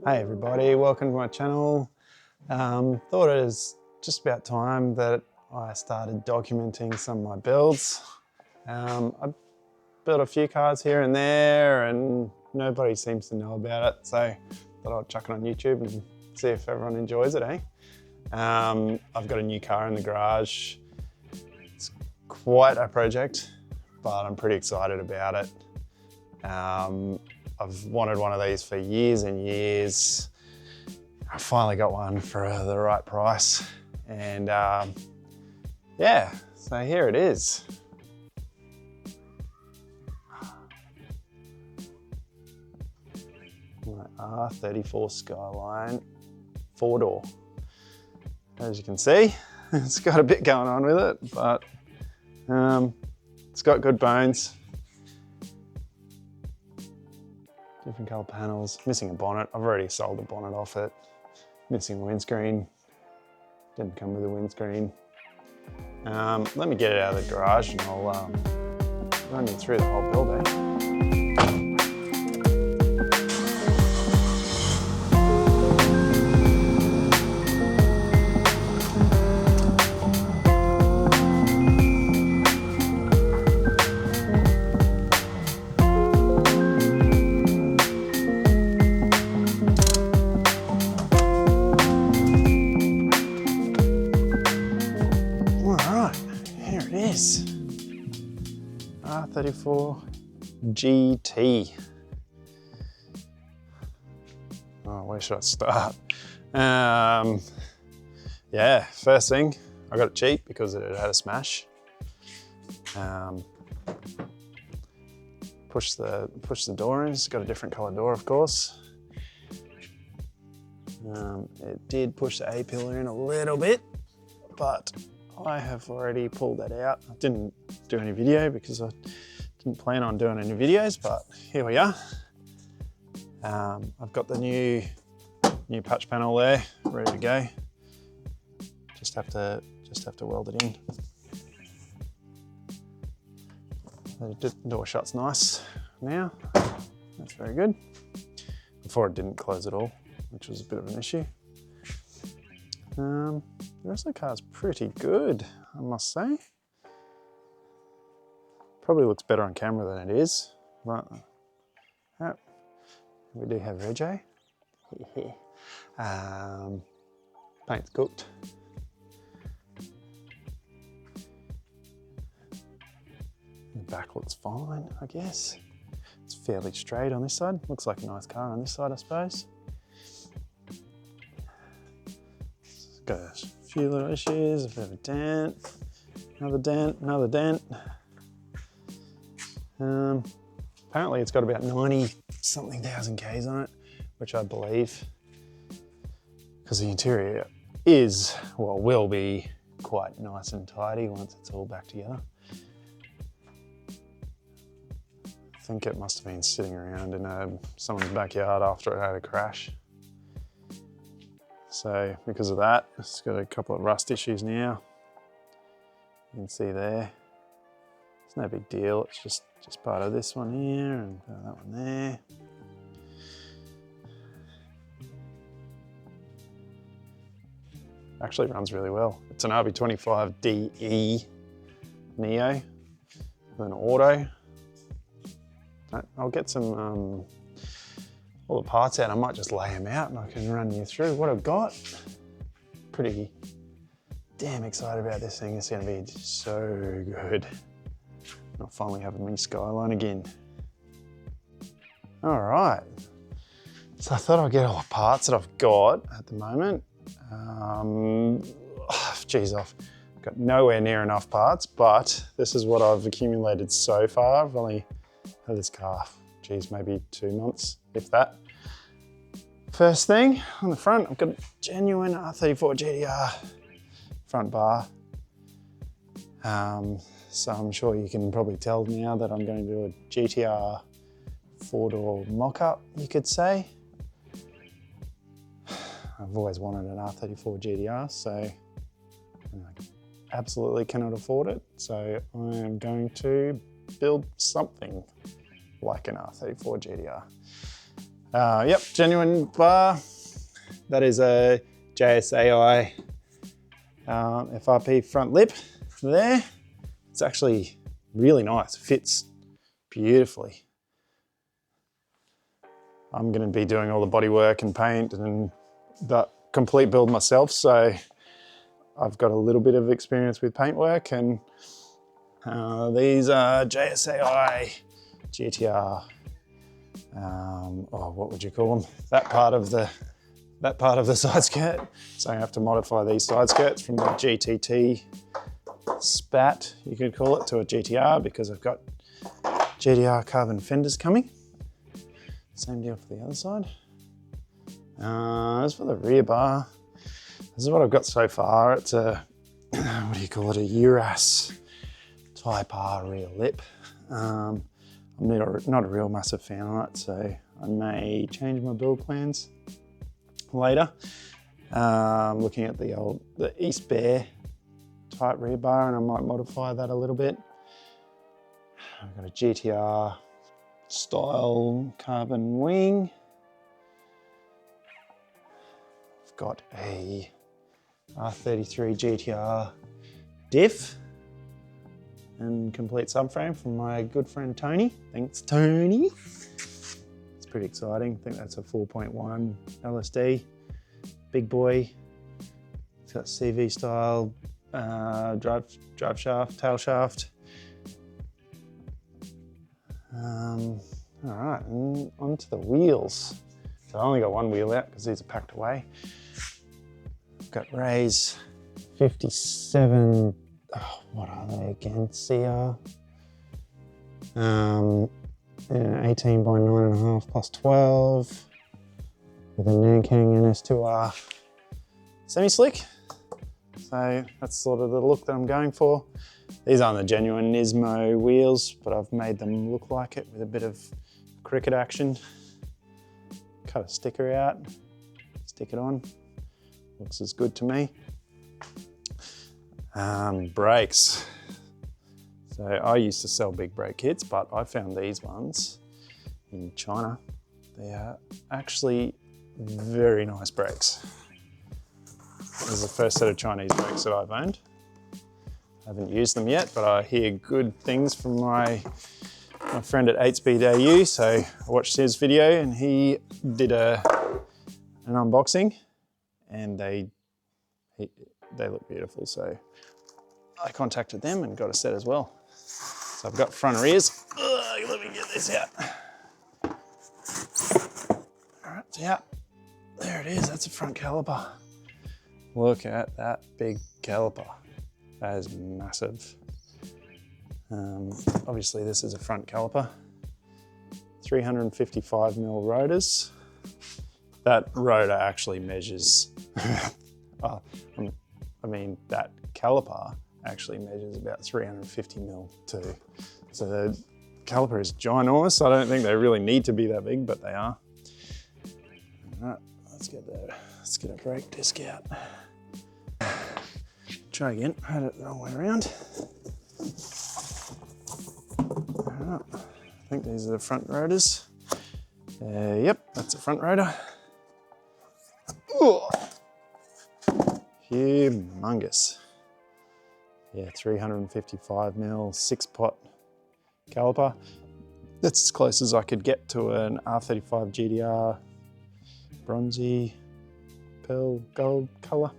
Hey everybody, welcome to my channel. Thought it was just about time that I started documenting some of my builds. I built a few cars here and there and nobody seems to know about it, so thought I'd chuck it on YouTube and see if everyone enjoys it, eh? I've got a new car in the garage. It's quite a project, but I'm pretty excited about it. I've wanted one of these for years and years. I finally got one for the right price. And yeah, so here it is. My R34 Skyline 4-door. As you can see, it's got a bit going on with it, but it's got good bones. Different colour panels, missing a bonnet. I've already sold the bonnet off it. Missing a windscreen. Didn't come with a windscreen. Let me get it out of the garage and I'll run you through the whole build, eh? R34 GT. Oh, where should I start? Yeah, first thing, I got it cheap because it had a smash. Push the door in. It's got a different color door, of course. It did push the A-pillar in a little bit, but I have already pulled that out. I didn't do any video because I didn't plan on doing any videos, but here we are. I've got the new patch panel there, ready to go. Just have to weld it in. The door shuts nice now. That's very good. Before it didn't close at all, which was a bit of an issue. The rest of the car's pretty good, I must say. Probably looks better on camera than it is, but we do have rego. Paint's cooked. The back looks fine, I guess. It's fairly straight on this side. Looks like a nice car on this side, I suppose. Got a few little issues, a bit of a dent, another dent. Apparently it's got about 90-something thousand Ks on it, which I believe, because the interior is, well, will be quite nice and tidy once it's all back together. I think it must have been sitting around in someone's backyard after it had a crash. So because of that, it's got a couple of rust issues now. You can see there. It's no big deal, it's just part of this one here and that one there. Actually runs really well. It's an RB25DE Neo with an auto. I'll get some all the parts out. I might just lay them out and I can run you through what I've got. Pretty damn excited about this thing. It's going to be so good. I'll finally have a mini Skyline again. All right. So I thought I'd get all the parts that I've got at the moment. Geez, I've got nowhere near enough parts, but this is what I've accumulated so far. I've only had this car, geez, maybe 2 months, if that. First thing, on the front, I've got a genuine R34 GTR front bar. So I'm sure you can probably tell now that I'm going to do a GTR 4-door mock-up, you could say. I've always wanted an R34 GTR, so I absolutely cannot afford it. So I am going to build something like an R34 GTR. Yep, genuine bar. That is a JSAI FRP front lip there. It's actually really nice, fits beautifully. I'm going to be doing all the bodywork and paint and the complete build myself, so I've got a little bit of experience with paintwork, and these are JSAI GTR. What would you call them? That part of the side skirt. So I have to modify these side skirts from the GTT spat, you could call it, to a GTR, because I've got GTR carbon fenders coming. Same deal for the other side. As for the rear bar, this is what I've got so far. It's a, what do you call it, a Uras Type R rear lip. I'm not a real massive fan on it, so I may change my build plans later. Looking at the East Bear type rear bar, and I might modify that a little bit. I've got a GTR style carbon wing. I've got a R33 GTR diff and complete subframe from my good friend Tony. Thanks, Tony. It's pretty exciting. I think that's a 4.1 LSD, big boy. It's got CV style drive shaft, tail shaft. All right, and onto the wheels. So I only got one wheel out because these are packed away. I've got Ray's 57, what are they again, CR? 18 by 9.5 plus 12 with a Nankang NS2R semi-slick. So that's sort of the look that I'm going for. These aren't the genuine Nismo wheels, but I've made them look like it with a bit of cricket action. Cut a sticker out, stick it on. Looks as good to me. Brakes. So I used to sell big brake kits, but I found these ones in China. They are actually very nice brakes. This is the first set of Chinese brakes that I've owned. I haven't used them yet, but I hear good things from my friend at 8Speed AU. So I watched his video and he did an unboxing, and they look beautiful. So I contacted them and got a set as well. So I've got front rears. Let me get this out. All right, so yeah, there it is. That's a front caliper. Look at that big caliper. That is massive. Obviously this is a front caliper. 355mm rotors. That rotor actually measures, I mean that caliper actually measures about 350mm too. So the caliper is ginormous. I don't think they really need to be that big, but they are. All right, let's get a brake disc out. Try again, I had it the wrong way around. Right. I think these are the front rotors. Yep, that's a front rotor. Ooh. Humongous. Yeah, 355mm 6-pot caliper. That's as close as I could get to an R35 GTR bronzy pearl gold colour.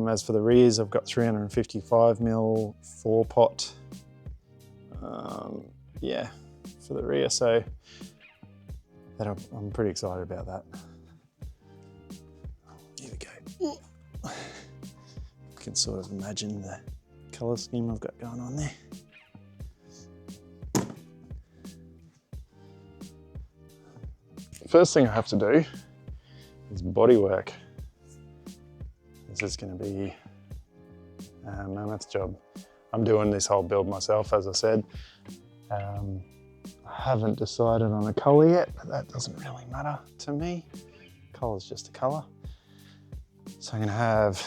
As for the rears, I've got 355mm 4-pot. Yeah, for the rear, so I'm pretty excited about that. Here we go. You can sort of imagine the colour scheme I've got going on there. First thing I have to do is bodywork. This is going to be a mammoth job. I'm doing this whole build myself, as I said. I haven't decided on a colour yet, but that doesn't really matter to me. Colour's just a colour. So I'm going to have,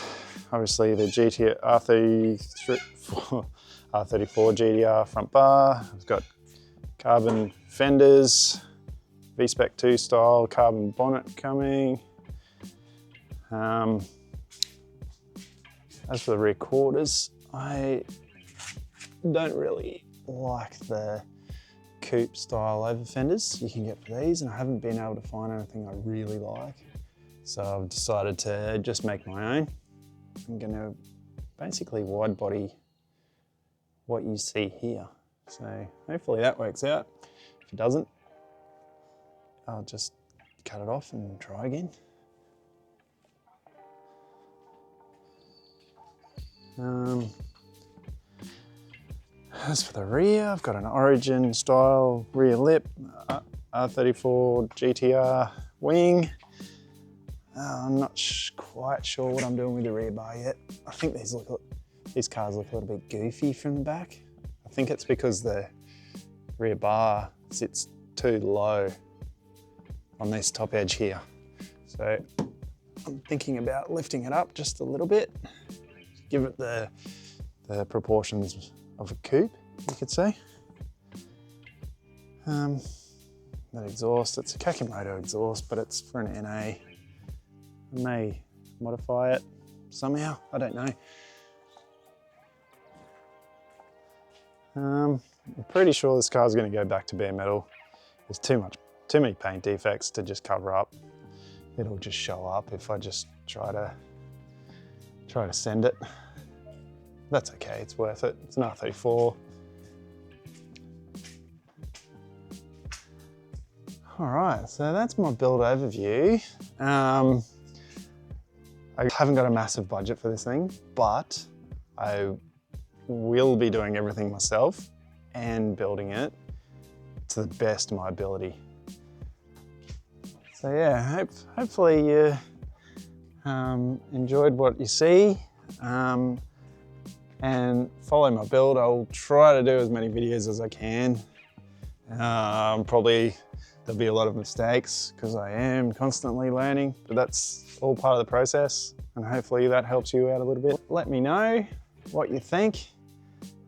obviously, the GTR R34 GTR front bar. I've got carbon fenders V-Spec 2 style carbon bonnet coming. As for the rear quarters, I don't really like the coupe style over fenders you can get for these, and I haven't been able to find anything I really like. So I've decided to just make my own. I'm gonna basically wide body what you see here. So hopefully that works out. If it doesn't, I'll just cut it off and try again. As for the rear, I've got an Origin style rear lip, R34 GTR wing. I'm not quite sure what I'm doing with the rear bar yet. I think these cars look a little bit goofy from the back. I think it's because the rear bar sits too low on this top edge here. So I'm thinking about lifting it up just a little bit, give it the proportions of a coupe, you could say. That exhaust, it's a Kakimoto exhaust, but it's for an NA. I may modify it somehow, I don't know. I'm pretty sure this car's going to go back to bare metal. There's too many paint defects to just cover up. It'll just show up if I just try to send it. That's okay, it's worth it. It's an R34. All right, so that's my build overview. I haven't got a massive budget for this thing, but I will be doing everything myself and building it to the best of my ability. So yeah, hopefully you enjoyed what you see. And follow my build. I'll try to do as many videos as I can. Probably there'll be a lot of mistakes because I am constantly learning, but that's all part of the process, and hopefully that helps you out a little bit. Let me know what you think.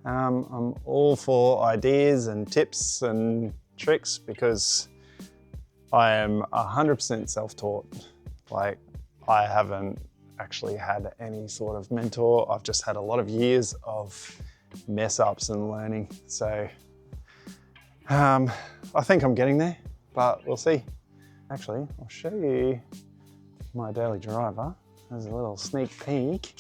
I'm all for ideas and tips and tricks because I am 100% self-taught. Like, I haven't actually had any sort of mentor. I've just had a lot of years of mess ups and learning. So I think I'm getting there, but we'll see. Actually, I'll show you my daily driver as a little sneak peek.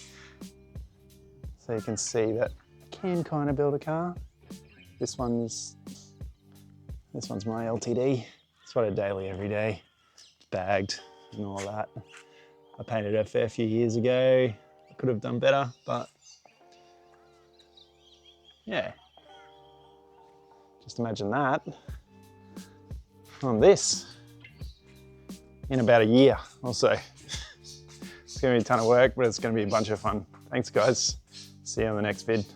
So you can see that I can kind of build a car. This one's my LTD. It's what I daily every day, bagged and all that. I painted it a fair few years ago. I could have done better, but yeah. Just imagine that on this in about a year or so. It's gonna be a ton of work, but it's gonna be a bunch of fun. Thanks guys. See you on the next vid.